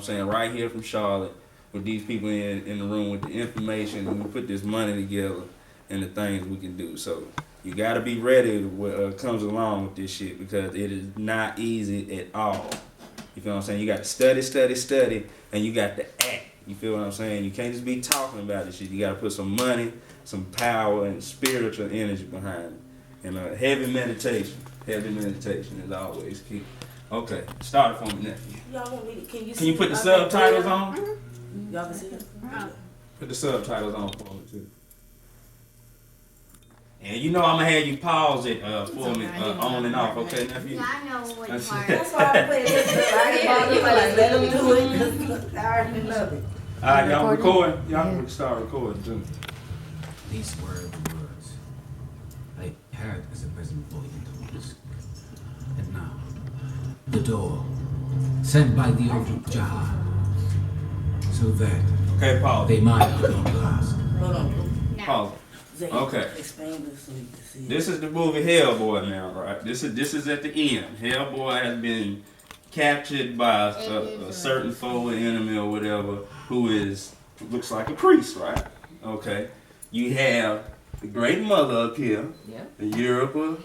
I'm saying, right here from Charlotte, with these people in the room with the information, and we put this money together and the things we can do. So you got to be ready what comes along with this shit, because it is not easy at all. You feel what I'm saying? You got to study, and you got to act. You feel what I'm saying? You can't just be talking about this shit. You got to put some money, some power, and spiritual energy behind it. And heavy meditation is always key. Okay, start it for me, nephew. Y'all want me to, can you put the subtitles on? Y'all can see it? Put the subtitles on for me, too. And you know I'm going to have you pause it for me, on and off, okay, nephew? Yeah, I know what part. That's why I put it. I didn't bother like, let them do it, because I already love it. All right, y'all recording? Y'all can start recording, too. These were the words I heard as a present boy in the woods. And now, the door, sent by the old Jah, so that Okay, pause. they might not last. Hold on. Pause. Zay, Okay. explain this so you can see it. This is the movie Hellboy now, right? This is at the end. Hellboy has been captured by a certain foe or enemy or whatever, who looks like a priest, right? Okay. You have the Great Mother up here, the Europa,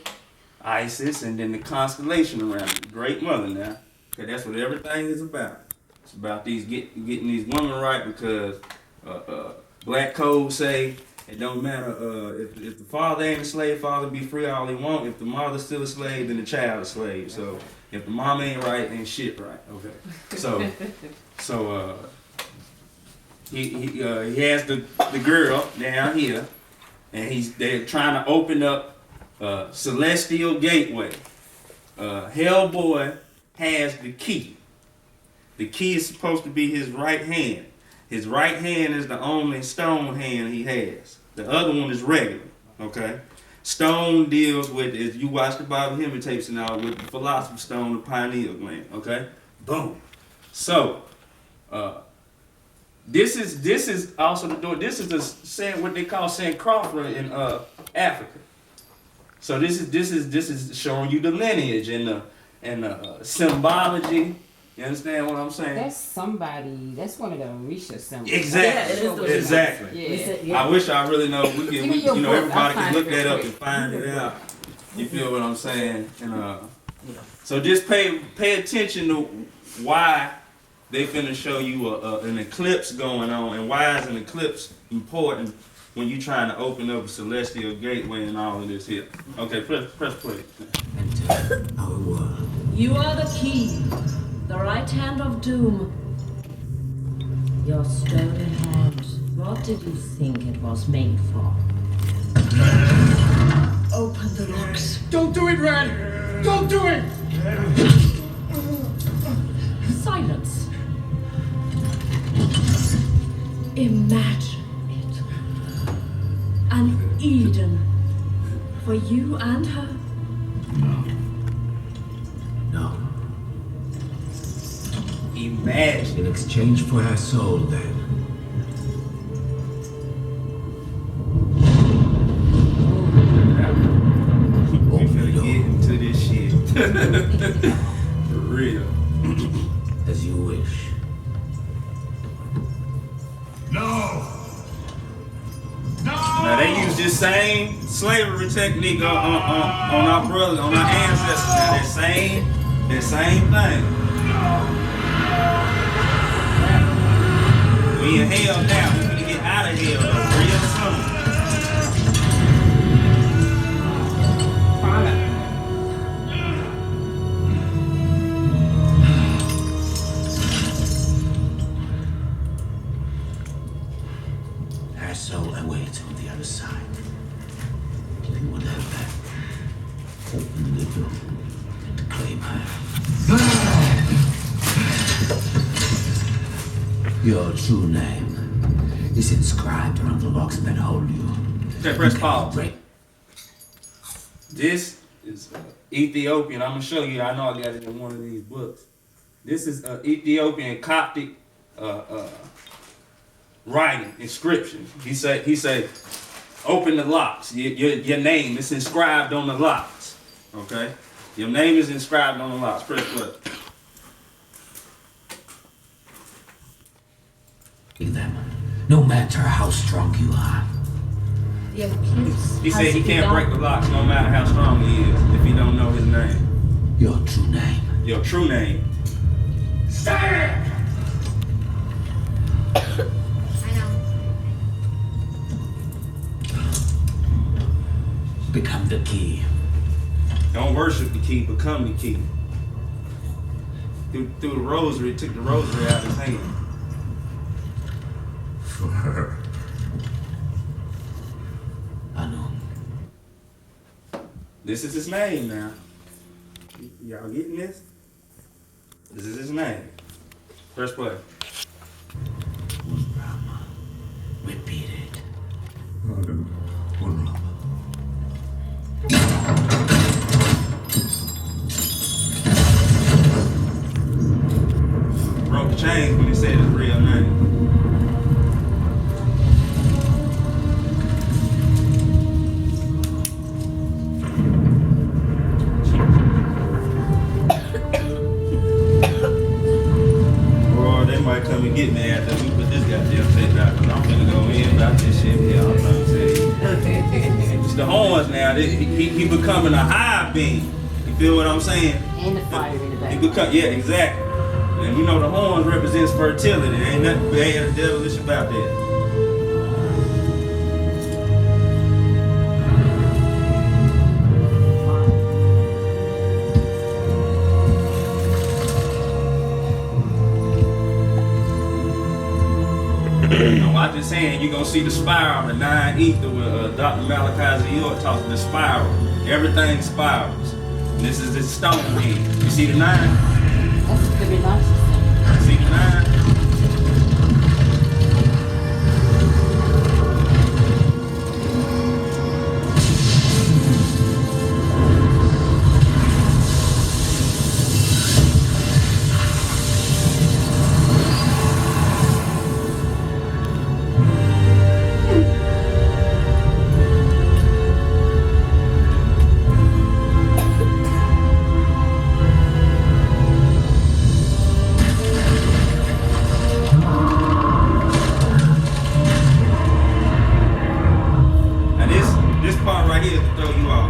Isis, and then the constellation around it. The Great Mother now. Okay, that's what everything is about. It's about these getting these women right, because black code say it don't matter if the father ain't a slave, father be free all he want. If the mother's still a slave, then the child a slave. So if the mom ain't right, ain't shit right. Okay. So he has the girl down here, and they're trying to open up celestial gateway. Hellboy has the key. The key is supposed to be his right hand. His right hand is the only stone hand he has. The other one is regular, okay? Stone deals with, if you watch the Bible Hymn tapes and all, with the philosopher's stone, the pineal gland, okay? Boom. So, this is also the door. This is what they call St. Crawford in Africa. So this is showing you the lineage and the symbology. You understand what I'm saying? That's one of the Orisha symbols. Exactly. Yeah, Exactly. I wish I really know. We can, everybody can look that up and find it out. You feel what I'm saying? And so just pay attention to why they finna show you an eclipse going on, and why is an eclipse important when you're trying to open up a celestial gateway and all of this here. Okay, press play. Enter our world. You are the key, the right hand of doom. Your stolen hand, what did you think it was made for? Open the locks. Don't do it, Red! Don't do it! Silence. Imagine it. An Eden for you and her. No. Imagine. In exchange for her soul, then. We finna get into this shit. For real. As you wish. No! No! Now they use this same slavery technique on our brothers, on our ancestors. Now that same thing. We in hell now. We finna get out of hell real soon. Her soul awaits on the other side. If you would have that, open the door and claim her. Your true name is inscribed around the locks that hold you. Okay, press pause. Break. This is Ethiopian. I'm gonna show you. I know I got it in one of these books. This is Ethiopian Coptic writing inscription. He say, open the locks. Your name is inscribed on the locks. Okay, your name is inscribed on the locks. Press play. them, no matter how strong you are. The abuse He said has he can't begun. break the locks no matter how strong he is if he don't know his name. Your true name. Your true name. Stay! I know. Become the key. Don't worship the key, become the key. Through the rosary, took the rosary out of his hand. For her. Anum. This is his name now. Y'all getting this? This is his name. Press play. Rama. Repeat it. Adam. Unrama. Broke the chains when he said his real name. Boy, they might come and get me after we put this goddamn tape out, because I'm finna go in about this shit here. I'm trying to tell you. It's the horns now. He becoming a high being. You feel what I'm saying? And the fire in the He back. become, yeah, exactly. And we know the horns represents fertility. Ain't nothing bad or devilish about that. I'm just saying, you're gonna see the spiral, the 9 ether with Dr. Malachi York talking the spiral. Everything spirals. And this is the stone man. You see the 9? That's the Fibonacci. See the 9?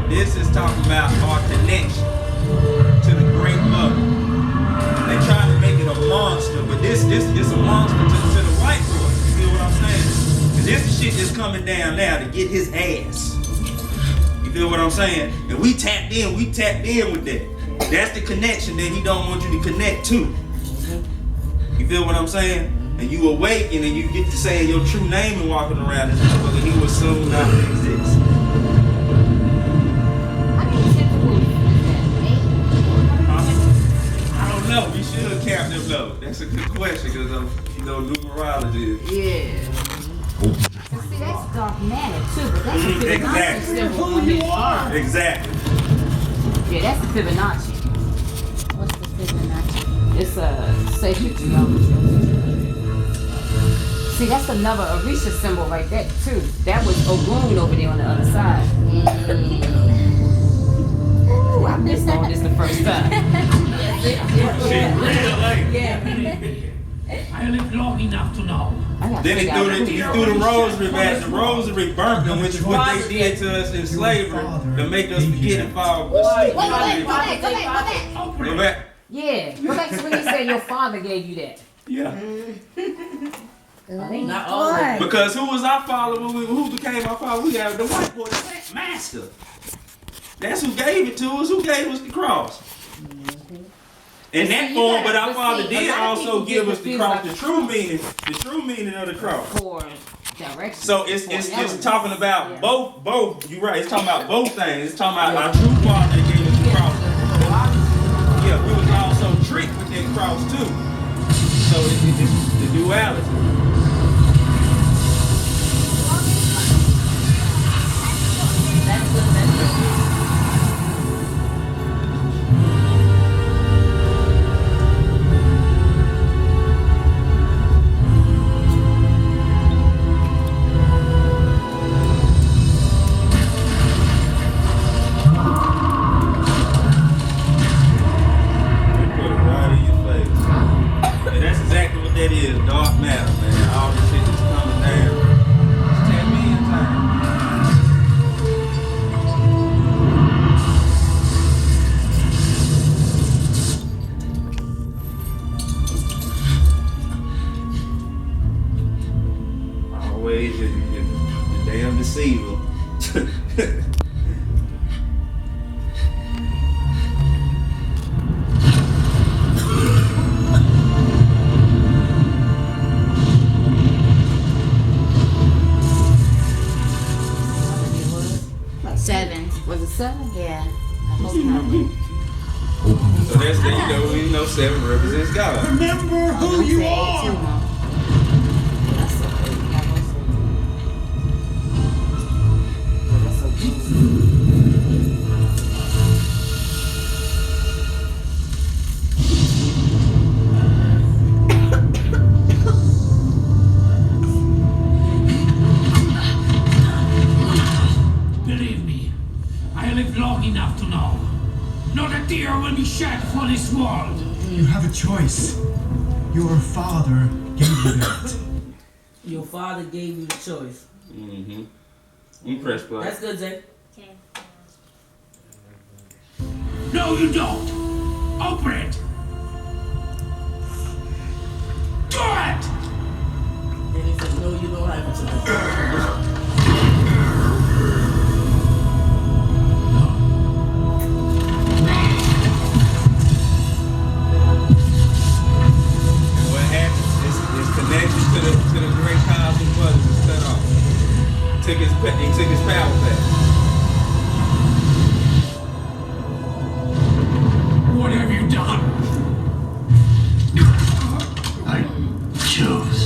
This is talking about our connection to the great mother. They trying to make it a monster, but this a monster to the white boy. You feel what I'm saying? Cause this is shit that's coming down now to get his ass. You feel what I'm saying? And we tapped in with that. That's the connection that he don't want you to connect to. You feel what I'm saying? And you awaken and you get to say your true name and walking around this motherfucker, he will soon not exist. I don't know. We should count them though. That's a good question because of numerology. Yeah. See, that's dark matter too, but that's the Fibonacci Exactly. symbol on his arm. Exactly. Yeah, that's the Fibonacci. What's the Fibonacci? It's a sacred geometry. See, that's another Orisha symbol right there too. That was Ogun over there on the other side. Ooh, I missed on this the first time. I lived long enough to know. Then he threw the rosary back. The rosary burnt them, which is what they did to us in slavery to make us forget and fall asleep. Go back. Go back. Yeah, well, that's when he said your father gave you that. Yeah. Not all. Because who was our father who became our father? We have the white boy, the master. That's who gave it to us. Who gave us the cross? In that form, but our Father did also give us the cross, the true meaning of the cross. For direction. So it's talking about both. You're right. It's talking about both things. It's talking about our true Father that gave us the cross. Yeah, we was also tricked with that cross too. So it's the duality. That is dark matter, man. All this ways, you damn deceiver. Seven. Was it 7? Yeah. I hope not. So that's the, we know 7 represents God. Remember who you are! Believe me, I lived long enough to know. Not a tear will be shed for this world. You have a choice. Your father gave you that. Your father gave you the choice. Mm-hmm. You press play. That's good, Zay. Okay. No, you don't. Open it. Do it. And he said, no, you don't have a choice. And what happens is connection to the great cosmic mother is cut off. He took his power back. What have you done? I chose.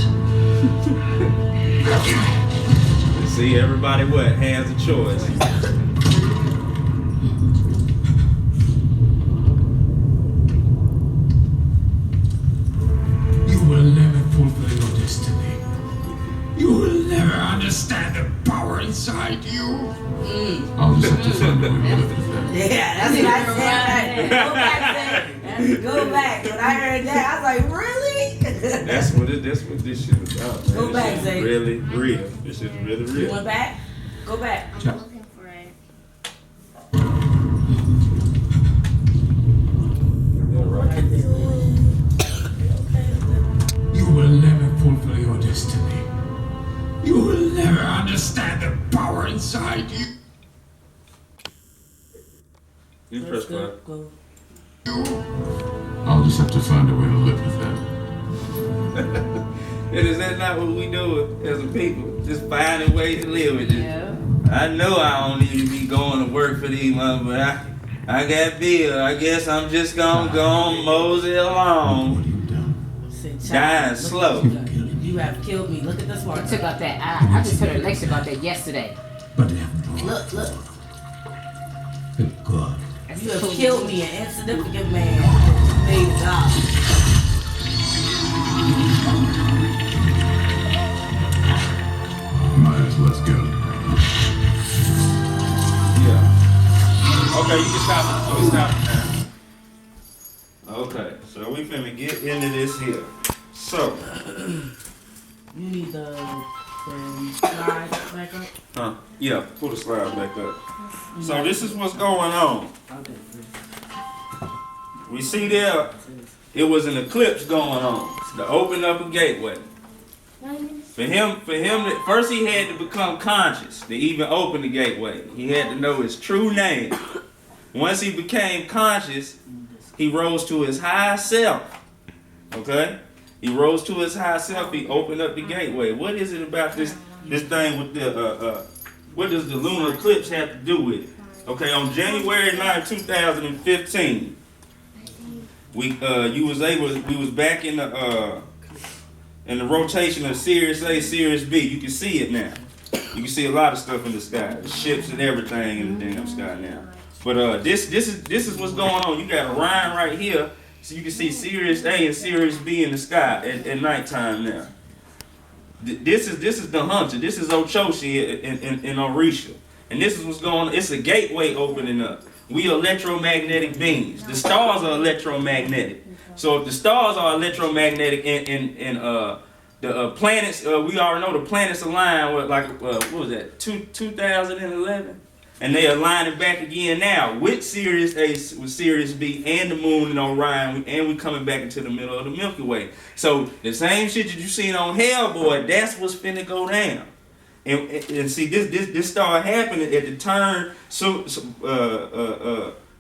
See, everybody what has a choice. You will never fulfill your destiny. You will never understand the power inside you. I'll just have to find a way to live with that. Yeah, that's what I said. Go back, Zay. Go back. When I heard that, I was like, really? That's what this shit is about, man. Go back, This shit Zay. is really real. This shit is really You real. went back? Go back. I'm looking for it. You will never fulfill your destiny. You will never understand the power inside you. You press play. Go. I'll just have to find a way to live with that. And is that not what we do as a people? Just finding ways to live with it. Yeah. I know I don't need to be going to work for these months, but I got bills. I guess I'm just gonna go on mosey What along. have you done? Say, Dying look slow. what you done. You have killed me. Look at this He part. took out that. I just heard a lecture about that yesterday. But they have brought Look. God. That's You have cool. killed me, an insignificant man. Made God. Miles, let's go. Yeah. Okay, you can stop it. You can stop it now. Okay, so we finna get into this here. So, You need the slide back up. yeah, pull the slide back up. So this is what's going on. Okay. We see there, it was an eclipse going on to open up a gateway. For him, first he had to become conscious to even open the gateway. He had to know his true name. Once he became conscious, he rose to his high self. Okay? He rose to his high self. He opened up the gateway. What is it about this thing with the what does the lunar eclipse have to do with it? Okay, on January 9, 2015, we was back in the rotation of Sirius-A, Sirius-B. You can see it now. You can see a lot of stuff in the sky, the ships and everything in the damn sky now. But this is what's going on. You got Orion right here, so you can see Sirius-A and Sirius-B in the sky at nighttime now. This is the hunter. This is Ochoshi in Orisha. And this is what's going on. It's a gateway opening up. We are electromagnetic beings. The stars are electromagnetic. So if the stars are electromagnetic and the planets, we already know the planets align with what was that, 2011? And they align it back again now with Sirius A, with Sirius B, and the moon and Orion, and we coming back into the middle of the Milky Way. So the same shit that you seen on Hellboy, that's what's finna go down. And see, this started happening at the turn.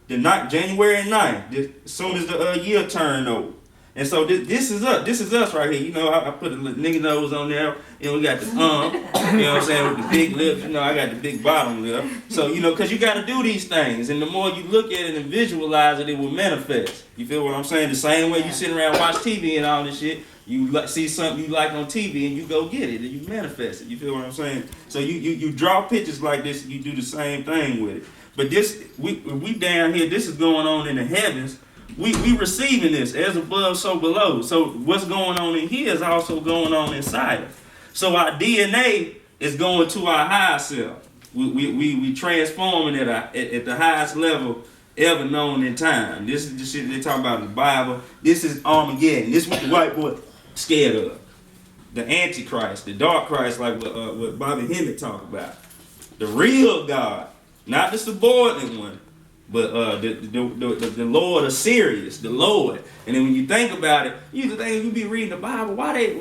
January 9th, as soon as the year turned over. And so this is us. This is us right here. You know, I put a little nigga nose on there. You know, we got the you know what I'm saying, with the big lips. You know, I got the big bottom lip. So, you know, because you got to do these things. And the more you look at it and visualize it, it will manifest. You feel what I'm saying? The same way you sit around and watch TV and all this shit. You see something you like on TV and you go get it and you manifest it. You feel what I'm saying? So you draw pictures like this and you do the same thing with it. But this, we down here, this is going on in the heavens. We receiving this as above, so below. So what's going on in here is also going on inside us. So our DNA is going to our higher self. We transforming it at the highest level ever known in time. This is the shit they talk about in the Bible. This is Armageddon. This is what the white boy scared of. The Antichrist, the dark Christ, like what Bobby Hemmett talked about. The real God, not the subordinate one. But the Lord of Sirius, the Lord. And then when you think about it, you think you be reading the Bible, why they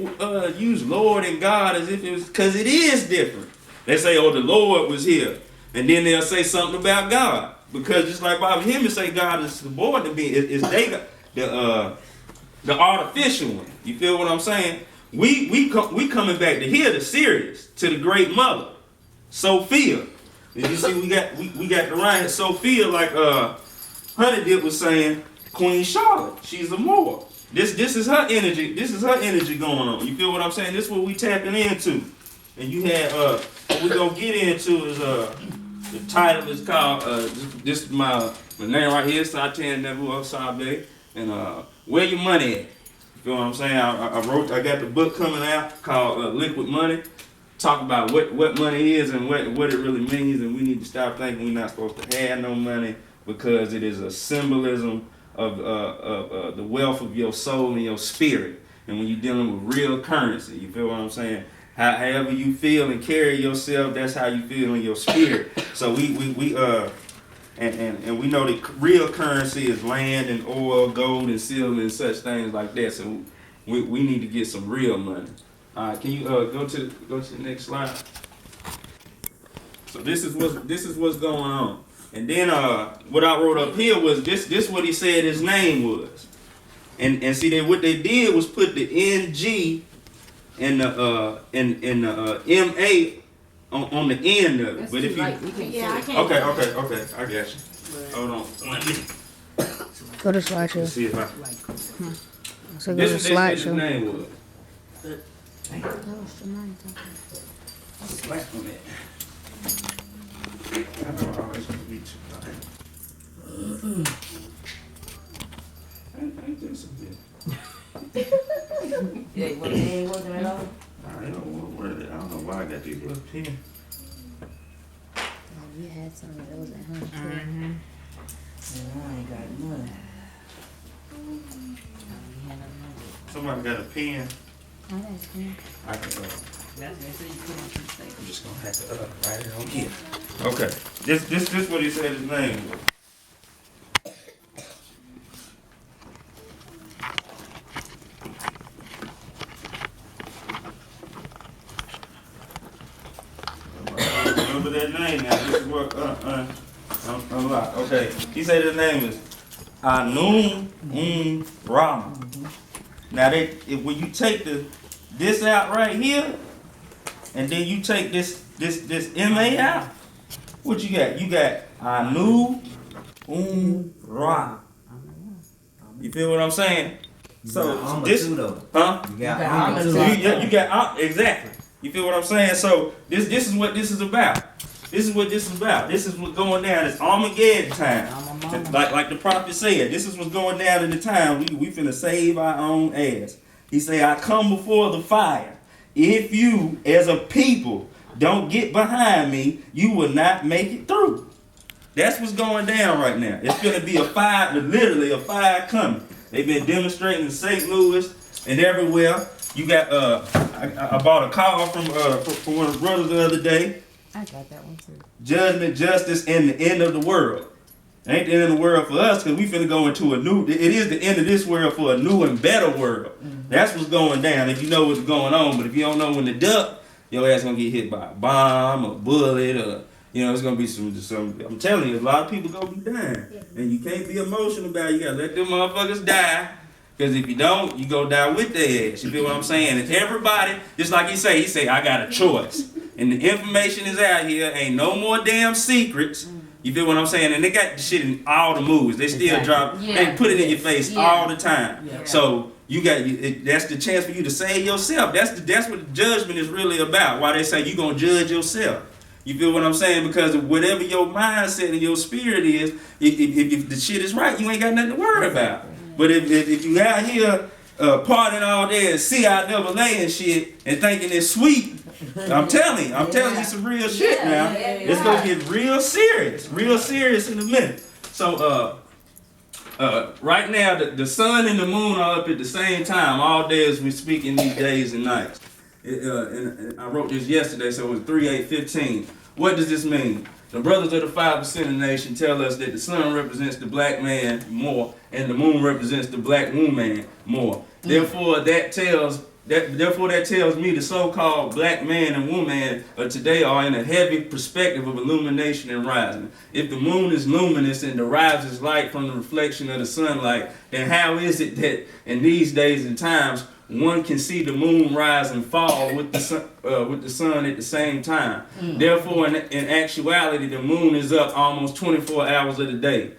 use Lord and God as if it was, because it is different. They say, oh, the Lord was here. And then they'll say something about God. Because just like Bobby Hemmett say God is subordinate being, is they the artificial one. You feel what I'm saying? We coming back to here, to Sirius, to the great mother, Sophia. You see, we got the right Sophia, like Honey Dip was saying, Queen Charlotte. She's a Moor. This is her energy. This is her energy going on. You feel what I'm saying? This is what we tapping into. And you had what we gonna get into is the title is called this is my name right here, Saten-nebu-Ausar, and where your money at? You feel what I'm saying? I got the book coming out called Liquid Money. Talk about what money is and what it really means, and we need to stop thinking we're not supposed to have no money, because it is a symbolism of the wealth of your soul and your spirit. And when you're dealing with real currency, you feel what I'm saying? However you feel and carry yourself, that's how you feel in your spirit. So we know that real currency is land and oil, gold and silver and such things like that. So we need to get some real money. Can you go to the next slide? So this is what's going on. And then what I wrote up here was this what he said his name was. And see that what they did was put the NG and the MA on the end of it. That's but if you I can't. okay, I got you. Hold on. 1 minute. Go to slideshow. Let's see if I So go this to is what they said his slideshow. name was. Slap on it. I know I always want to be too high. Ain't this a bit? Yeah, well, they ain't working at all. I don't know why I got these little pins. You had some of those at home too. And I ain't got none. Somebody got a pen. Oh, that's good. I can. That's what you put on some steak. I'm just gonna have to write it on here. Okay. This what he said his name was. Remember that name now. This is what unlock. Okay. He said his name is Anum-Ra. Now when you take this out right here, and then you take this MA out, what you got? You got Anu-Ra. You feel what I'm saying? So this, huh? You got exactly. You feel what I'm saying? So this is what this is about. This is what this is about. This is what's going down. It's Armageddon time. Like the prophet said, this is what's going down in the time. We finna save our own ass. He say, I come before the fire. If you, as a people, don't get behind me, you will not make it through. That's what's going down right now. It's gonna be a fire, literally a fire coming. They've been demonstrating in St. Louis and everywhere. You got I bought a car from one of the brothers the other day. I got that one too. Judgment, justice, and the end of the world. It ain't the end of the world for us, because we finna go into a new, it is the end of this world for a new and better world. That's what's going down if you know what's going on. But if you don't know when to duck, your ass gonna get hit by a bomb, a bullet, or, you know, it's gonna be some, I'm telling you, a lot of people gonna be dying. And you can't be emotional about it. You gotta let them motherfuckers die. Because if you don't, you go die with their ass. You feel what I'm saying? And everybody, just like he say, I got a choice. And the information is out here. Ain't no more damn secrets. You feel what I'm saying? And they got the shit in all the movies. They still drop, they put it in your face all the time. Yeah. So you got, that's the chance for you to save yourself. That's what judgment is really about. Why they say you gonna judge yourself. You feel what I'm saying? Because whatever your mindset and your spirit is, if the shit is right, you ain't got nothing to worry about. But if you out here partying all day and CIAA and shit and thinking it's sweet, I'm telling you some real shit now. It's gonna get real serious in a minute. So right now the sun and the moon are up at the same time all day as we speak in these days and nights. And I wrote this yesterday, so it was 3/8/15. What does this mean? The brothers of the 5% of the nation tell us that the sun represents the black man more and the moon represents the black woman more. Therefore, that tells me the so-called black man and woman of today are in a heavy perspective of illumination and rising. If the moon is luminous and derives its light from the reflection of the sunlight, then how is it that in these days and times one can see the moon rise and fall with the sun at the same time? Therefore, in actuality, the moon is up almost 24 hours of the day.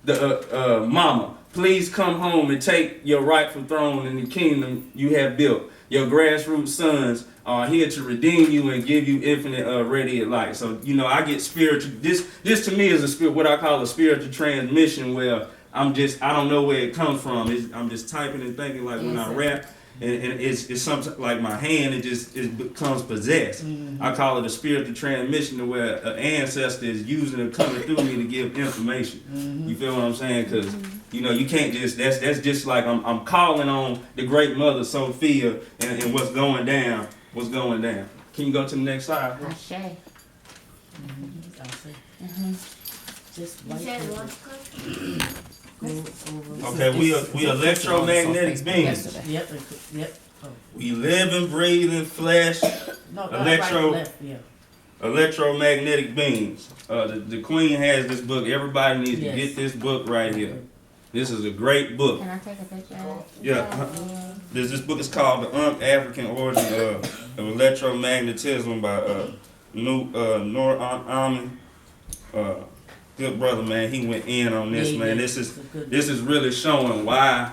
Mama, please come home and take your rightful throne in the kingdom you have built. Your grassroots sons are here to redeem you and give you infinite radiant light. So, you know, I get spiritual. This to me is what I call a spiritual transmission, where I don't know where it comes from. I'm just typing and thinking, like when I rap, and it's something like my hand, it becomes possessed. I call it a spiritual transmission, to where an ancestor is using it, coming through me to give information. You feel what I'm saying? Because you know, you can't just, that's just like I'm calling on the great mother Sophia and what's going down. Can you go to the next slide? Ashe. Just You said what? Okay, we electromagnetic beings. Yep. We live and breathe in flesh. No, Electromagnetic beings. The Queen has this book. Everybody needs to get this book right here. This is a great book. Can I take a picture of it? Yeah. This book is called The African Origin of Electromagnetism by Noor Amin. Good brother, man. He went in on this, man. This is really showing why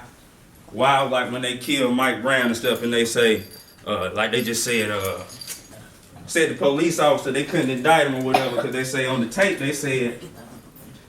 like when they killed Mike Brown and stuff, and they say, like they just said the police officer, they couldn't indict him or whatever, because they say on the tape, they said,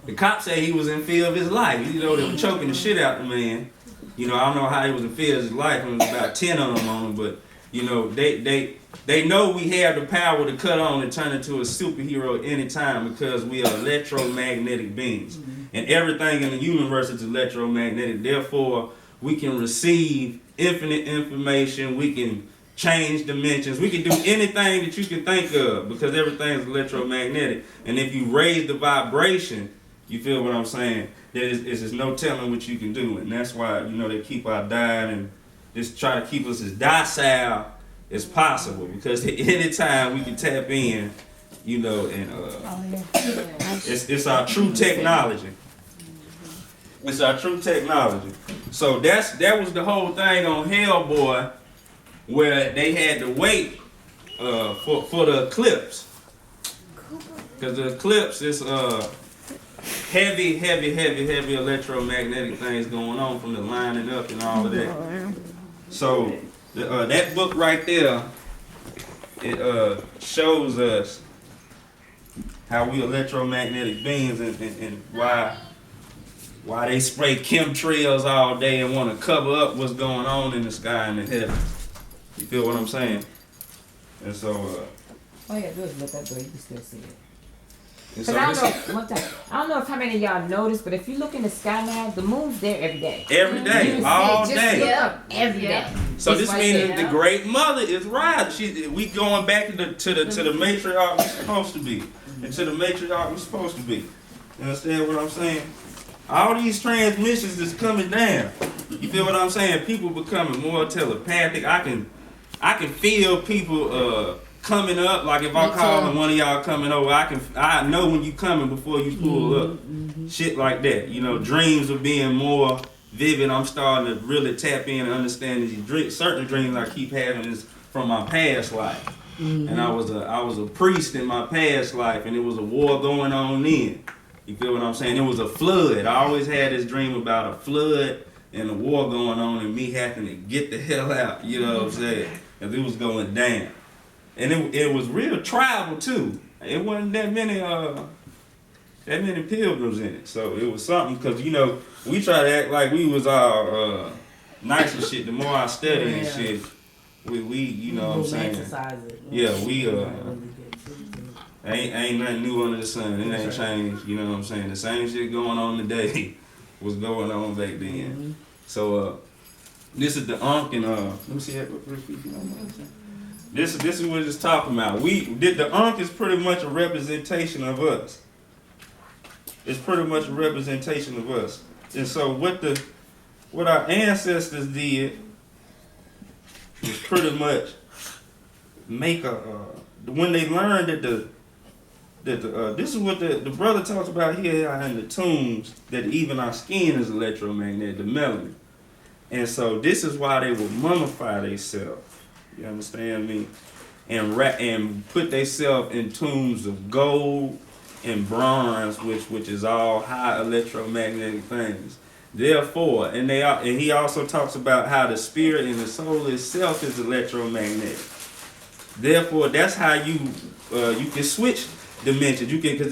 the cop said he was in fear of his life. You know, they were choking the shit out the man. You know, I don't know how he was in fear of his life. There was about 10 of them on him, but, you know, they know we have the power to cut on and turn into a superhero at any time, because we are electromagnetic beings. And everything in the universe is electromagnetic. Therefore, we can receive infinite information. We can change dimensions. We can do anything that you can think of, because everything is electromagnetic. And if you raise the vibration, you feel what I'm saying? There's no telling what you can do. And that's why, you know, they keep our dying and just try to keep us as docile as possible, because at any time we can tap in, you know, and it's our true technology. It's our true technology. So that was the whole thing on Hellboy, where they had to wait for the eclipse, because the eclipse is heavy electromagnetic things going on from the lining up and all of that. So that book right there, it shows us how we electromagnetic beings, and why they spray chemtrails all day and want to cover up what's going on in the sky and the heavens. You feel what I'm saying? And so all you gotta do is look up there, you can still see it. And Cause I so don't know, one time, I don't know if how many of y'all noticed, but if you look in the sky now, the moon's there every day. every day, You all see it, day. just look up every day. So It's this right means there. the great mother is right. We going back to the matriarch we're supposed to be, and to the matriarch we're supposed to be. You understand what I'm saying? All these transmissions is coming down. You feel what I'm saying? People becoming more telepathic. I can feel people coming up. Like if I call and one of y'all coming over, I know when you coming before you pull up. Shit like that. You know, dreams are being more vivid. I'm starting to really tap in and understand these certain dreams I keep having is from my past life. And I was a priest in my past life, and it was a war going on then. You feel what I'm saying? It was a flood. I always had this dream about a flood and a war going on and me having to get the hell out. You know what I'm saying? Because it was going down. And it was real tribal too. It wasn't that many pilgrims in it. So it was something, because you know, we try to act like we was all nice and shit. The more I study and shit, we you know what I'm saying? Romanticize it. Yeah, we ain't nothing new under the sun. It ain't changed. You know what I'm saying? The same shit going on today was going on back then. So this is the Ankh, and let me see that. This is what it's talking about. The Ankh is pretty much a representation of us. It's pretty much a representation of us. And so what our ancestors did was pretty much make when they learned that this is what the brother talks about here in the tombs, that even our skin is electromagnetic, the melanin. And so this is why they will mummify themselves. You understand me? And put themselves in tombs of gold and bronze, which is all high electromagnetic things. Therefore, and he also talks about how the spirit and the soul itself is electromagnetic. Therefore, that's how you can switch dimensions. You can, 'cause